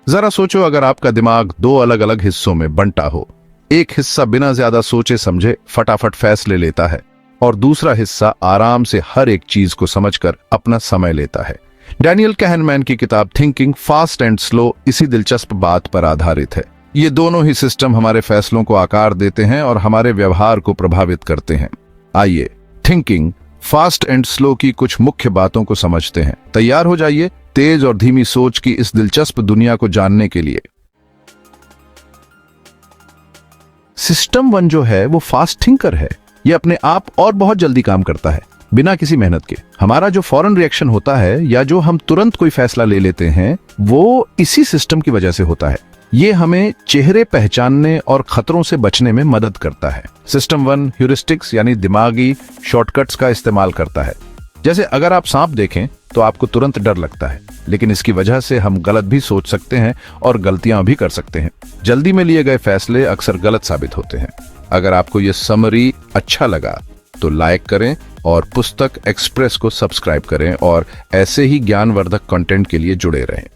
जरा सोचो, अगर आपका दिमाग दो अलग अलग हिस्सों में बंटा हो, एक हिस्सा बिना ज्यादा सोचे समझे फटाफट फैसले लेता है और दूसरा हिस्सा आराम से हर एक चीज को समझकर अपना समय लेता है। डैनियल कहनमैन की किताब थिंकिंग फास्ट एंड स्लो इसी दिलचस्प बात पर आधारित है। ये दोनों ही सिस्टम हमारे फैसलों को आकार देते हैं और हमारे व्यवहार को प्रभावित करते हैं। आइए थिंकिंग फास्ट एंड स्लो की कुछ मुख्य बातों को समझते हैं। तैयार हो जाइए तेज और धीमी सोच की इस दिलचस्प दुनिया को जानने के लिए। सिस्टम 1 जो है वो फास्ट थिंकर है। ये अपने आप और बहुत जल्दी काम करता है, बिना किसी मेहनत के। हमारा जो फौरन रिएक्शन होता है या जो हम तुरंत कोई फैसला ले लेते हैं, वो इसी सिस्टम की वजह से होता है। ये हमें चेहरे पहचानने और खतरों से बचने में मदद करता है। सिस्टम 1 ह्यूरिस्टिक्स यानी दिमागी शॉर्टकट्स का इस्तेमाल करता है। जैसे अगर आप सांप देखें तो आपको तुरंत डर लगता है, लेकिन इसकी वजह से हम गलत भी सोच सकते हैं और गलतियां भी कर सकते हैं। जल्दी में लिए गए फैसले अक्सर गलत साबित होते हैं। अगर आपको यह समरी अच्छा लगा तो लाइक करें और पुस्तक एक्सप्रेस को सब्सक्राइब करें और ऐसे ही ज्ञानवर्धक कंटेंट के लिए जुड़े रहें।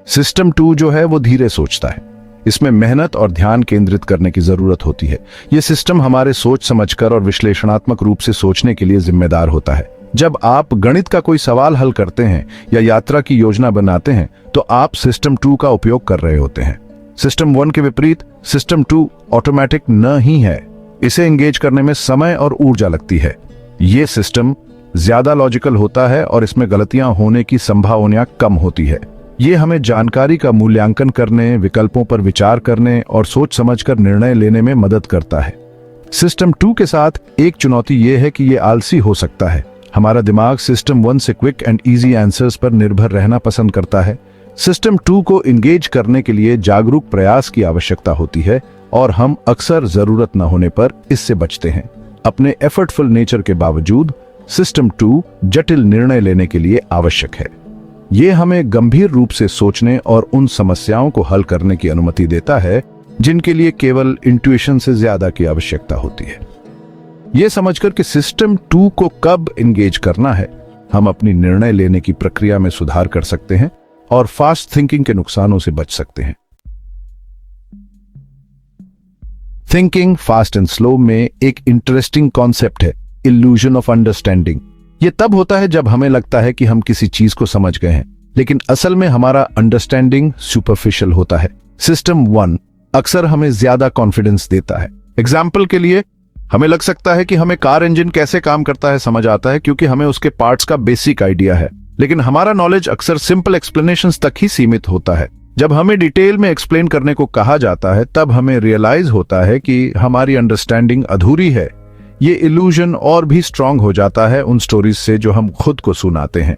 सिस्टम 2 जो है वो धीरे सोचता है। इसमें मेहनत और ध्यान केंद्रित करने की जरूरत होती है। यह सिस्टम हमारे सोच समझकर और विश्लेषणात्मक रूप से सोचने के लिए जिम्मेदार होता है। जब आप गणित का कोई सवाल हल करते हैं या यात्रा की योजना बनाते हैं तो आप सिस्टम 2 का उपयोग कर रहे होते हैं। सिस्टम 1 के विपरीत सिस्टम 2 ऑटोमेटिक न ही है। इसे एंगेज करने में समय और ऊर्जा लगती है। यह सिस्टम ज्यादा लॉजिकल होता है और इसमें गलतियां होने की संभावना कम होती है। ये हमें जानकारी का मूल्यांकन करने, विकल्पों पर विचार करने और सोच समझकर निर्णय लेने में मदद करता है। सिस्टम 2 के साथ एक चुनौती यह है कि यह आलसी हो सकता है। हमारा दिमाग सिस्टम 1 से क्विक एंड इजी आंसर्स पर निर्भर रहना पसंद करता है। सिस्टम 2 को इंगेज करने के लिए जागरूक प्रयास की आवश्यकता होती है और हम अक्सर जरूरत न होने पर इससे बचते हैं। अपने एफर्टफुल नेचर के बावजूद सिस्टम 2 जटिल निर्णय लेने के लिए आवश्यक है। ये हमें गंभीर रूप से सोचने और उन समस्याओं को हल करने की अनुमति देता है जिनके लिए केवल इंट्यूशन से ज्यादा की आवश्यकता होती है। यह समझकर कि सिस्टम 2 को कब एंगेज करना है, हम अपनी निर्णय लेने की प्रक्रिया में सुधार कर सकते हैं और फास्ट थिंकिंग के नुकसानों से बच सकते हैं। थिंकिंग फास्ट एंड स्लो में एक इंटरेस्टिंग कॉन्सेप्ट है, इल्यूजन ऑफ अंडरस्टैंडिंग। ये तब होता है जब हमें लगता है कि हम किसी चीज को समझ गए हैं, लेकिन असल में हमारा अंडरस्टैंडिंग सुपरफिशियल होता है। सिस्टम 1 अक्सर हमें ज्यादा कॉन्फिडेंस देता है। एग्जाम्पल के लिए, हमें लग सकता है कि हमें कार इंजन कैसे काम करता है समझ आता है क्योंकि हमें उसके पार्ट्स का बेसिक आइडिया है, लेकिन हमारा नॉलेज अक्सर सिंपल एक्सप्लेनेशंस तक ही सीमित होता है। जब हमें डिटेल में एक्सप्लेन करने को कहा जाता है तब हमें रियलाइज होता है कि हमारी अंडरस्टैंडिंग अधूरी है। ये इल्यूजन और भी स्ट्रांग हो जाता है उन स्टोरीज से जो हम खुद को सुनाते हैं।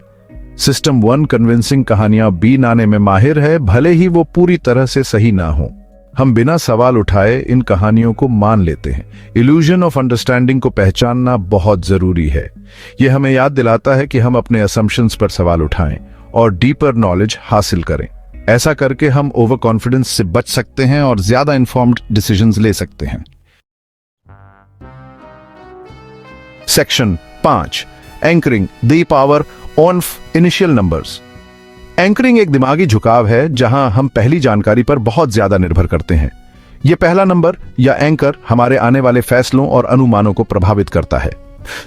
सिस्टम 1 कन्विंसिंग कहानियां बनाने में माहिर है, भले ही वो पूरी तरह से सही ना हो। हम बिना सवाल उठाए इन कहानियों को मान लेते हैं। इल्यूजन ऑफ अंडरस्टैंडिंग को पहचानना बहुत जरूरी है। यह हमें याद दिलाता है कि हम अपने असम्पशंस पर सवाल उठाएं और डीपर नॉलेज हासिल करें। ऐसा करके हम ओवर कॉन्फिडेंस से बच सकते हैं और ज्यादा इंफॉर्म्ड डिसीजंस ले सकते हैं। Section 5 anchoring the power of initial numbers. Anchoring एक दिमागी झुकाव है जहां हम पहली जानकारी पर बहुत ज्यादा निर्भर करते हैं। यह पहला नंबर या एंकर हमारे आने वाले फैसलों और अनुमानों को प्रभावित करता है।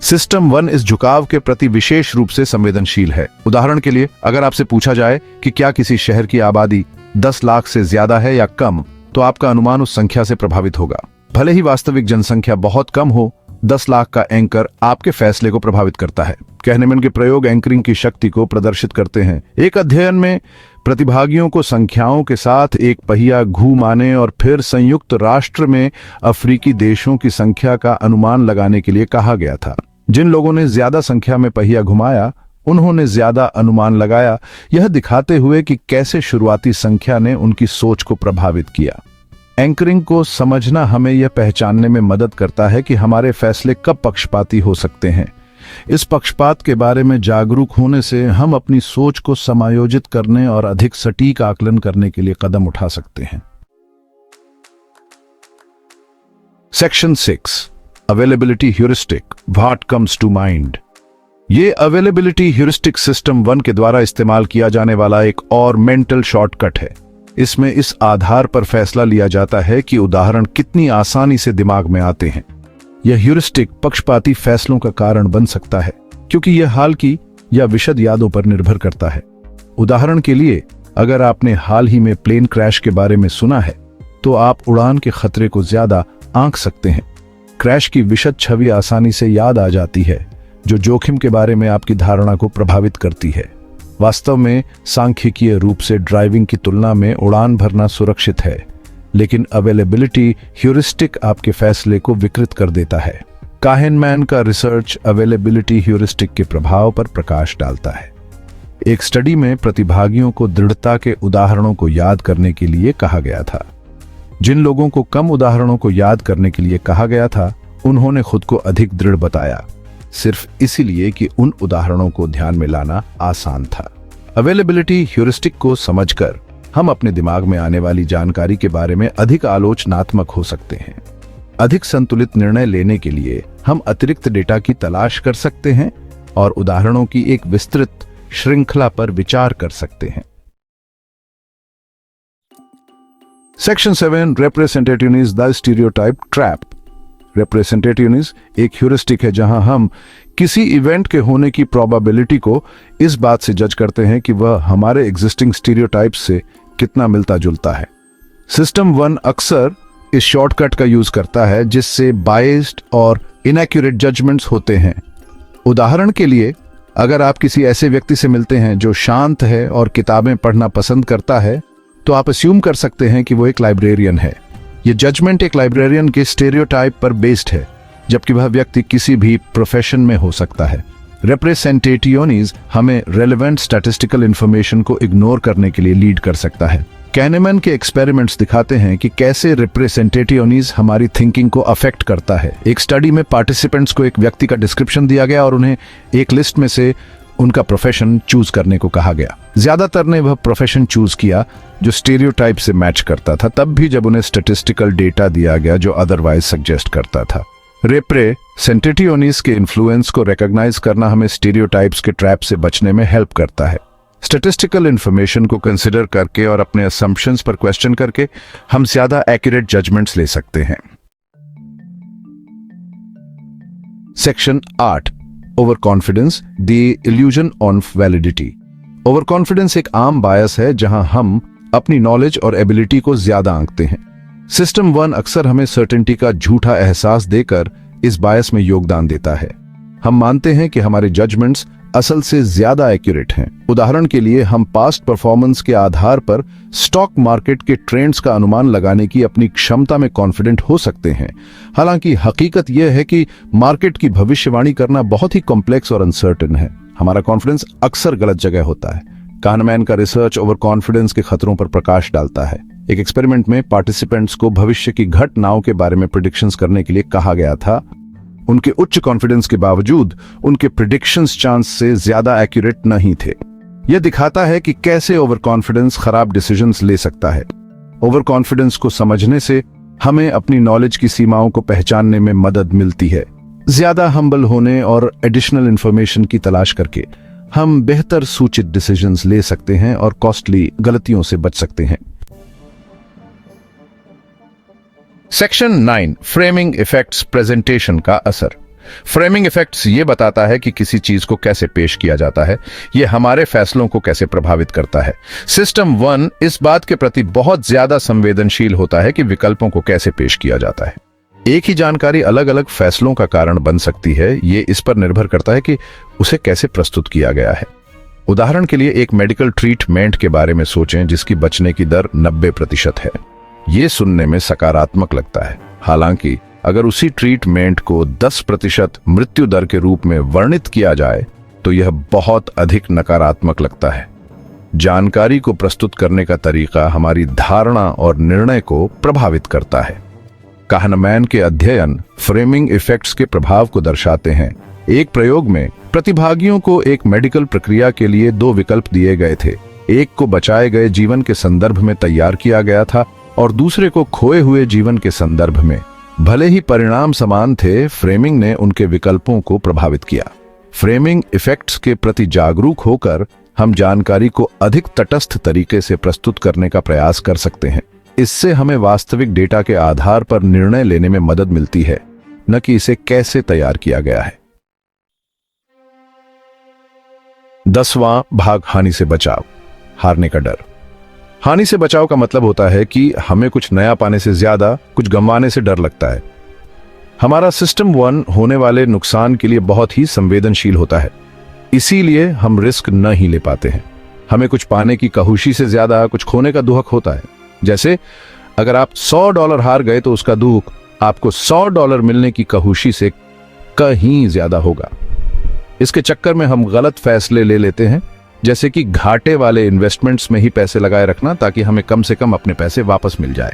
सिस्टम 1 इस झुकाव के प्रति विशेष रूप से संवेदनशील है। उदाहरण के लिए, अगर आपसे पूछा जाए कि क्या किसी शहर की आबादी 10 लाख से ज्यादा है या कम, तो आपका अनुमान उस संख्या से प्रभावित होगा। भले ही वास्तविक जनसंख्या बहुत कम हो, 10 लाख का एंकर आपके फैसले को प्रभावित करता है। कहनेमैन के प्रयोग एंकरिंग की शक्ति को प्रदर्शित करते हैं। एक अध्ययन में प्रतिभागियों को संख्याओं के साथ एक पहिया घुमाने और फिर संयुक्त राष्ट्र में अफ्रीकी देशों की संख्या का अनुमान लगाने के लिए कहा गया था। जिन लोगों ने ज्यादा संख्या में पहिया घुमाया, उन्होंने ज्यादा अनुमान लगाया, यह दिखाते हुए कि कैसे शुरुआती संख्या ने उनकी सोच को प्रभावित किया। एंकरिंग को समझना हमें यह पहचानने में मदद करता है कि हमारे फैसले कब पक्षपाती हो सकते हैं। इस पक्षपात के बारे में जागरूक होने से हम अपनी सोच को समायोजित करने और अधिक सटीक आकलन करने के लिए कदम उठा सकते हैं। Section 6 availability heuristic, what comes to mind. ये अवेलेबिलिटी ह्यूरिस्टिक सिस्टम 1 के द्वारा इस्तेमाल किया जाने वाला एक और मेंटल शॉर्टकट है। इसमें इस आधार पर फैसला लिया जाता है कि उदाहरण कितनी आसानी से दिमाग में आते हैं। यह ह्यूरिस्टिक पक्षपाती फैसलों का कारण बन सकता है क्योंकि यह हाल की या विशद यादों पर निर्भर करता है। उदाहरण के लिए, अगर आपने हाल ही में प्लेन क्रैश के बारे में सुना है तो आप उड़ान के खतरे को ज्यादा आंक सकते हैं। क्रैश की विशद छवि आसानी से याद आ जाती है, जो जोखिम के बारे में आपकी धारणा को प्रभावित करती है। वास्तव में सांख्यिकीय रूप से ड्राइविंग की तुलना में उड़ान भरना सुरक्षित है, लेकिन अवेलेबिलिटी ह्यूरिस्टिक आपके फैसले को विकृत कर देता है। काहनमैन का रिसर्च अवेलेबिलिटी ह्यूरिस्टिक के प्रभाव पर प्रकाश डालता है। एक स्टडी में प्रतिभागियों को दृढ़ता के उदाहरणों को याद करने के लिए कहा गया था। जिन लोगों को कम उदाहरणों को याद करने के लिए कहा गया था, उन्होंने खुद को अधिक दृढ़ बताया, सिर्फ इसलिए कि उन उदाहरणों को ध्यान में लाना आसान था। अवेलेबिलिटी ह्यूरिस्टिक को समझकर हम अपने दिमाग में आने वाली जानकारी के बारे में अधिक आलोचनात्मक हो सकते हैं। अधिक संतुलित निर्णय लेने के लिए हम अतिरिक्त डेटा की तलाश कर सकते हैं और उदाहरणों की एक विस्तृत श्रृंखला पर विचार कर सकते हैं। Section 7 representativeness the stereotype trap. Representativeness एक ह्यूरिस्टिक है जहां हम किसी इवेंट के होने की प्रोबेबिलिटी को इस बात से जज करते हैं कि वह हमारे एग्जिस्टिंग स्टीरियोटाइप्स से कितना मिलता जुलता है। सिस्टम 1 अक्सर इस शॉर्टकट का यूज करता है जिससे बायस्ड और इनएक्यूरेट जजमेंट्स होते हैं। उदाहरण के लिए, अगर आप किसी ऐसे व्यक्ति से मिलते हैं जो शांत है और किताबें पढ़ना पसंद करता है, तो आप अस्यूम कर सकते हैं कि वो एक लाइब्रेरियन है। ये जजमेंट एक लाइब्रेरियन के स्टेरियोटाइप पर बेस्ड है, जबकि वह व्यक्ति किसी भी प्रोफेशन में हो सकता है। रिप्रेजेंटेटिवनेस हमें रेलेवेंट स्टैटिस्टिकल इंफॉर्मेशन को इग्नोर करने के लिए लीड कर सकता है। कैनेमैन के एक्सपेरिमेंट्स दिखाते हैं कि कैसे रिप्रेजेंटेटिवनेस हमारी थिंकिंग को अफेक्ट करता है। एक स्टडी में पार्टिसिपेंट्स को एक व्यक्ति का डिस्क्रिप्शन दिया गया और उन्हें एक लिस्ट में से उनका प्रोफेशन चूज करने को कहा गया। ज्यादातर ने वह प्रोफेशन चूज किया जो स्टीरियोटाइप से मैच करता था, तब भी जब उन्हें स्टैटिस्टिकल डेटा दिया गया जो अदरवाइज सजेस्ट करता था। रिप्रेजेंटेटिवनेस के इन्फ्लुएंस को रिकॉग्नाइज करना हमें स्टीरियोटाइप्स के ट्रैप से बचने में हेल्प करता है। स्टैटिस्टिकल इंफॉर्मेशन को कंसिडर करके और अपने असम्पशंस पर क्वेश्चन करके हम ज्यादा एक्यूरेट जजमेंट्स ले सकते हैं। Section 8 over confidence the illusion of validity. Over confidence एक आम बायस है जहां हम अपनी नॉलेज और एबिलिटी को ज्यादा आंकते हैं। सिस्टम 1 अक्सर हमें सर्टेनिटी का झूठा एहसास देकर इस बायस में योगदान देता है। हम मानते हैं कि हमारे जजमेंट्स असल से ज्यादा एक्यूरेट हैं। उदाहरण के लिए, हम पास्ट परफॉर्मेंस के आधार पर स्टॉक मार्केट के ट्रेंड्स का अनुमान लगाने की अपनी क्षमता में कॉन्फिडेंट हो सकते हैं। हालांकि हकीकत यह है कि मार्केट की भविष्यवाणी करना बहुत ही कॉम्प्लेक्स और अनसर्टेन है। हमारा कॉन्फिडेंस अक्सर गलत जगह होता है। काहनमैन का रिसर्च ओवर कॉन्फिडेंस के खतरों पर प्रकाश डालता है। एक एक्सपेरिमेंट में पार्टिसिपेंट्स को भविष्य की घटनाओं के बारे में प्रेडिक्शंस करने के लिए कहा गया था। उनके उच्च कॉन्फिडेंस के बावजूद उनके प्रेडिक्शंस चांस से ज्यादा एक्यूरेट नहीं थे। यह दिखाता है कि कैसे ओवर कॉन्फिडेंस खराब डिसीजंस ले सकता है। ओवर कॉन्फिडेंस को समझने से हमें अपनी नॉलेज की सीमाओं को पहचानने में मदद मिलती है। ज्यादा हम्बल होने और एडिशनल इंफॉर्मेशन की तलाश करके हम बेहतर सूचित डिसीजंस ले सकते हैं और कॉस्टली गलतियों से बच सकते हैं। सेक्शन 9 फ्रेमिंग इफेक्ट्स प्रेजेंटेशन का असर। फ्रेमिंग इफेक्ट्स ये बताता है कि किसी चीज को कैसे पेश किया जाता है, ये हमारे फैसलों को कैसे प्रभावित करता है। सिस्टम 1 इस बात के प्रति बहुत ज्यादा संवेदनशील होता है कि विकल्पों को कैसे पेश किया जाता है। एक ही जानकारी अलग अलग फैसलों का कारण बन सकती है। ये इस पर निर्भर करता है कि उसे कैसे प्रस्तुत किया गया है। उदाहरण के लिए, एक मेडिकल ट्रीटमेंट के बारे में सोचें जिसकी बचने की दर 90% है। ये सुनने में सकारात्मक लगता है। हालांकि अगर उसी ट्रीटमेंट को 10% मृत्यु दर के रूप में वर्णित किया जाए तो यह बहुत अधिक नकारात्मक लगता है। जानकारी को प्रस्तुत करने का तरीका हमारी धारणा और निर्णय को प्रभावित करता है। काहनमैन के अध्ययन फ्रेमिंग इफेक्ट्स के प्रभाव को दर्शाते हैं। एक प्रयोग में प्रतिभागियों को एक मेडिकल प्रक्रिया के लिए 2 विकल्प दिए गए थे। एक को बचाए गए जीवन के संदर्भ में तैयार किया गया था और दूसरे को खोए हुए जीवन के संदर्भ में। भले ही परिणाम समान थे, फ्रेमिंग ने उनके विकल्पों को प्रभावित किया। फ्रेमिंग इफेक्ट्स के प्रति जागरूक होकर हम जानकारी को अधिक तटस्थ तरीके से प्रस्तुत करने का प्रयास कर सकते हैं। इससे हमें वास्तविक डेटा के आधार पर निर्णय लेने में मदद मिलती है, न कि इसे कैसे तैयार किया गया है। 10वां भाग, हानि से बचाव, हारने का डर। हानि से बचाव का मतलब होता है कि हमें कुछ नया पाने से ज्यादा कुछ गंवाने से डर लगता है। हमारा सिस्टम 1 होने वाले नुकसान के लिए बहुत ही संवेदनशील होता है, इसीलिए हम रिस्क न ही ले पाते हैं। हमें कुछ पाने की कहुशी से ज्यादा कुछ खोने का दुख होता है। जैसे अगर आप $100 हार गए तो उसका दुख आपको $100 मिलने की कहुशी से कहीं ज्यादा होगा। इसके चक्कर में हम गलत फैसले ले लेते हैं, जैसे कि घाटे वाले इन्वेस्टमेंट्स में ही पैसे लगाए रखना ताकि हमें कम से कम अपने पैसे वापस मिल जाए।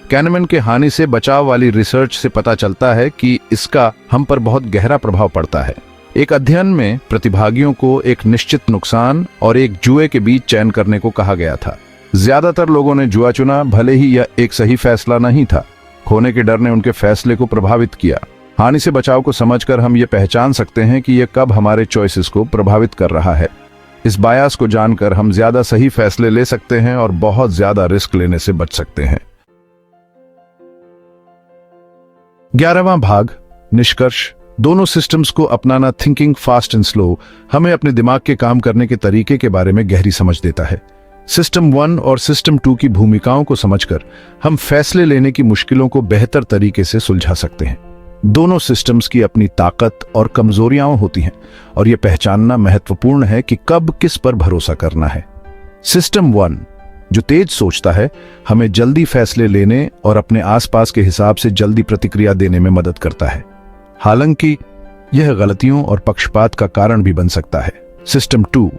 कैनमैन के हानि से बचाव वाली रिसर्च से पता चलता है कि इसका हम पर बहुत गहरा प्रभाव पड़ता है। एक अध्ययन में प्रतिभागियों को एक निश्चित नुकसान और एक जुए के बीच चयन करने को कहा गया था। ज्यादातर लोगों ने जुआ चुना, भले ही यह एक सही फैसला नहीं था। खोने के डर ने उनके फैसले को प्रभावित किया। हानि से बचाव को समझकर हम ये पहचान सकते हैं कि यह कब हमारे चॉइसेस को प्रभावित कर रहा है। इस बायस को जानकर हम ज्यादा सही फैसले ले सकते हैं और बहुत ज्यादा रिस्क लेने से बच सकते हैं। 11वां भाग, निष्कर्ष। दोनों सिस्टम्स को अपनाना, थिंकिंग फास्ट एंड स्लो, हमें अपने दिमाग के काम करने के तरीके के बारे में गहरी समझ देता है। सिस्टम 1 और सिस्टम 2 की भूमिकाओं को समझकर हम फैसले लेने की मुश्किलों को बेहतर तरीके से सुलझा सकते हैं। दोनों सिस्टम्स की अपनी ताकत और कमजोरियां होती हैं और यह पहचानना महत्वपूर्ण है कि कब किस पर भरोसा करना है। सिस्टम 1 जो तेज सोचता है, हमें जल्दी फैसले लेने और अपने आसपास के हिसाब से जल्दी प्रतिक्रिया देने में मदद करता है, हालांकि यह गलतियों और पक्षपात का कारण भी बन सकता है। सिस्टम 2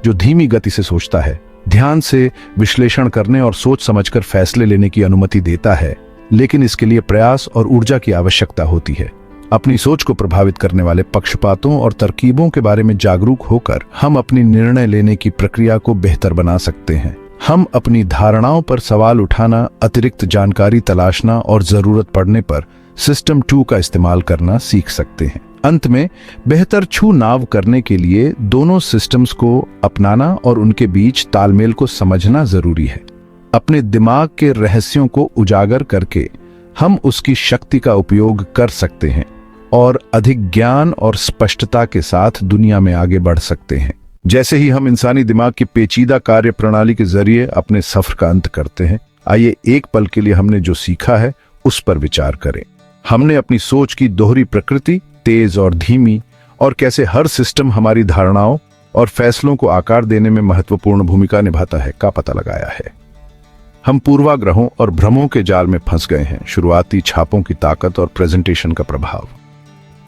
जो धीमी गति से सोचता है, ध्यान से विश्लेषण करने और सोच समझकर फैसले लेने की अनुमति देता है, लेकिन इसके लिए प्रयास और ऊर्जा की आवश्यकता होती है। अपनी सोच को प्रभावित करने वाले पक्षपातों और तरकीबों के बारे में जागरूक होकर हम अपनी निर्णय लेने की प्रक्रिया को बेहतर बना सकते हैं। हम अपनी धारणाओं पर सवाल उठाना, अतिरिक्त जानकारी तलाशना और जरूरत पड़ने पर सिस्टम 2 का इस्तेमाल करना सीख सकते हैं। अंत में बेहतर चुनाव करने के लिए दोनों सिस्टम्स को अपनाना और उनके बीच तालमेल को समझना जरूरी है। अपने दिमाग के रहस्यों को उजागर करके हम उसकी शक्ति का उपयोग कर सकते हैं और अधिक ज्ञान और स्पष्टता के साथ दुनिया में आगे बढ़ सकते हैं। जैसे ही हम इंसानी दिमाग की पेचीदा कार्य प्रणाली के जरिए अपने सफर का अंत करते हैं, आइए एक पल के लिए हमने जो सीखा है उस पर विचार करें। हमने अपनी सोच की दोहरी प्रकृति, तेज और धीमी, और कैसे हर सिस्टम हमारी धारणाओं और फैसलों को आकार देने में महत्वपूर्ण भूमिका निभाता है का पता लगाया है। हम पूर्वाग्रहों और भ्रमों के जाल में फंस गए हैं, शुरुआती छापों की ताकत और प्रेजेंटेशन का प्रभाव।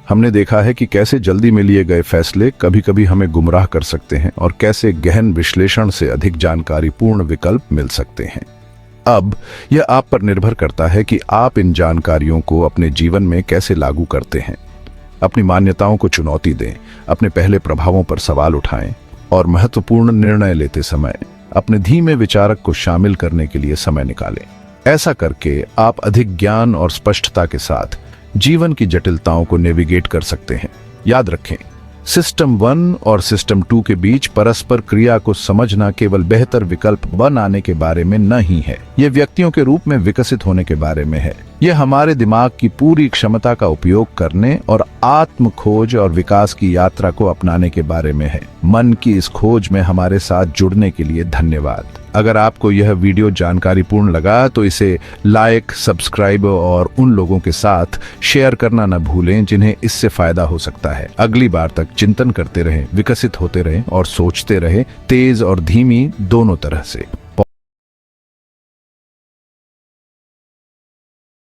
हमने देखा है कि कैसे जल्दी में लिए गए फैसले कभी कभी हमें गुमराह कर सकते हैं और कैसे गहन विश्लेषण से अधिक जानकारीपूर्ण विकल्प मिल सकते हैं। अब यह आप पर निर्भर करता है कि आप इन जानकारियों को अपने जीवन में कैसे लागू करते हैं। अपनी मान्यताओं को चुनौती दें, अपने पहले प्रभावों पर सवाल उठाएं और महत्वपूर्ण निर्णय लेते समय अपने धीमे विचारक को शामिल करने के लिए समय निकालें। ऐसा करके आप अधिक ज्ञान और स्पष्टता के साथ जीवन की जटिलताओं को नेविगेट कर सकते हैं। याद रखें, सिस्टम 1 और सिस्टम 2 के बीच परस्पर क्रिया को समझना केवल बेहतर विकल्प बनाने के बारे में नहीं है, यह व्यक्तियों के रूप में विकसित होने के बारे में है। यह हमारे दिमाग की पूरी क्षमता का उपयोग करने और आत्म खोज और विकास की यात्रा को अपनाने के बारे में है। मन की इस खोज में हमारे साथ जुड़ने के लिए धन्यवाद। अगर आपको यह वीडियो जानकारीपूर्ण लगा तो इसे लाइक, सब्सक्राइब और उन लोगों के साथ शेयर करना न भूलें जिन्हें इससे फायदा हो सकता है। अगली बार तक चिंतन करते रहें, विकसित होते रहें और सोचते रहें, तेज और धीमी दोनों तरह से।